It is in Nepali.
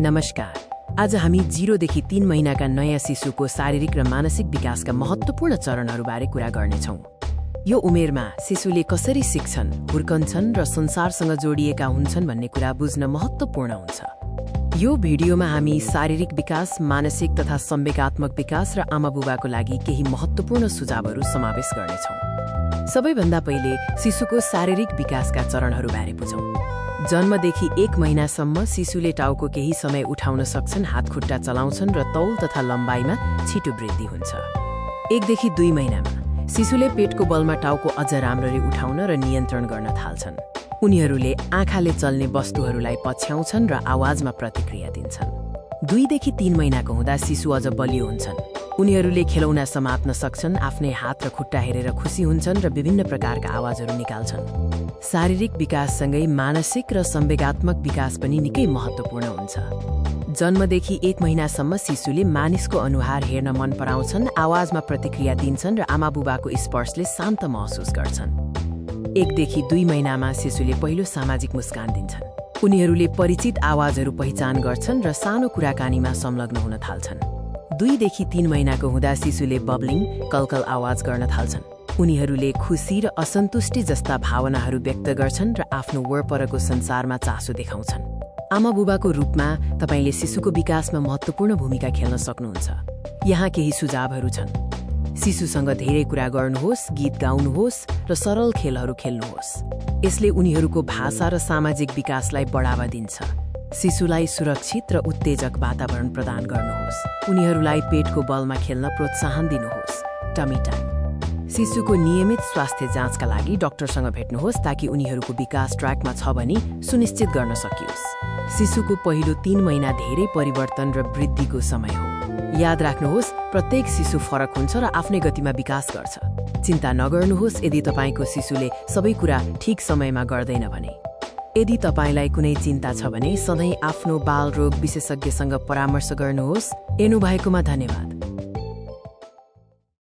नमस्कार। आज हामी 0 देखि 3 महिनाका नयाँ शिशुको शारीरिक र मानसिक विकासका महत्त्वपूर्ण चरणहरूबारे कुरा गर्नेछौँ। यो उमेरमा शिशुले कसरी सिक्छन्, हुर्कन्छन् र संसारसँग जोडिएका हुन्छन् भन्ने कुरा बुझ्न महत्त्वपूर्ण हुन्छ। यो भिडियोमा हामी शारीरिक विकास, मानसिक तथा संवेगात्मक विकास र आमाबुबाको लागि केही महत्त्वपूर्ण सुझावहरू समावेश गर्नेछौँ। सबैभन्दा पहिले शिशुको शारीरिक विकासका चरणहरूबारे बुझौँ। जन्मदेखि 1 महिनासम्म शिशुले टाउको केही समय उठाउन सक्छन्, हातखुट्टा चलाउँछन् र तौल तथा लम्बाइमा छिटो वृद्धि हुन्छ। 1 देखि 2 महिनामा शिशुले पेटको बलमा टाउको अझ राम्ररी उठाउन र नियन्त्रण गर्न थाल्छन्। उनीहरूले आँखाले चल्ने वस्तुहरूलाई पछ्याउँछन् र आवाजमा प्रतिक्रिया दिन्छन्। 2 देखि 3 महिनाको हुँदा शिशु अझ बलियो हुन्छन्। उनीहरूले खेलौना समात्न सक्छन्, आफ्नै हात र खुट्टा हेरेर खुसी हुन्छन् र विभिन्न प्रकारका आवाजहरू निकाल्छन्। शारीरिक विकाससँगै मानसिक र संवेगात्मक विकास पनि निकै महत्त्वपूर्ण हुन्छ। जन्मदेखि 1 महिनासम्म शिशुले मानिसको अनुहार हेर्न मन पराउँछन्, आवाजमा प्रतिक्रिया दिन्छन् र आमाबुबाको स्पर्शले शान्त महसुस गर्छन्। 1 देखि 2 महिनामा शिशुले पहिलो सामाजिक मुस्कान दिन्छन्। उनीहरूले परिचित आवाजहरू पहिचान गर्छन् र सानो कुराकानीमा संलग्न हुन थाल्छन्। 2 देखि 3 महिनाको हुँदा शिशुले बब्लिङ, कलकल आवाज गर्न थाल्छन्। उनीहरूले खुसी र असन्तुष्टि जस्ता भावनाहरू व्यक्त गर्छन् र आफ्नो वरपरको संसारमा चासो देखाउँछन्। आमाबुबाको रूपमा तपाईले शिशुको विकासमा महत्त्वपूर्ण भूमिका खेल्न सक्नुहुन्छ। यहाँ केही सुझावहरू छन्। शिशुसँग धेरै कुरा गर्नुहोस्, गीत गाउनुहोस् र सरल खेलहरू खेल्नुहोस्। यसले उनीहरूको भाषा र सामाजिक विकासलाई बढावा दिन्छ। शिशुलाई सुरक्षित र उत्तेजक वातावरण प्रदान गर्नुहोस्। उनीहरूलाई पेटको बलमा खेल्न प्रोत्साहन दिनुहोस्। Tummy time. शिशुको नियमित स्वास्थ्य जाँचका लागि डाक्टरसँग भेट्नुहोस् ताकि उनीहरूको विकास ट्र्याकमा छ भनी सुनिश्चित गर्न सकियोस्। शिशुको पहिलो 3 महिना धेरै परिवर्तन र वृद्धिको समय हो। याद राख्नुहोस्, प्रत्येक शिशु फरक हुन्छ र आफ्नै गतिमा विकास गर्छ। चिन्ता नगर्नुहोस् यदि तपाईँको शिशुले सबै कुरा ठिक समयमा गर्दैन भने। यदि तपाईँलाई कुनै चिन्ता छ भने सधैँ आफ्नो बालरोग विशेषज्ञसँग परामर्श गर्नुहोस्। हेर्नुभएकोमा धन्यवाद।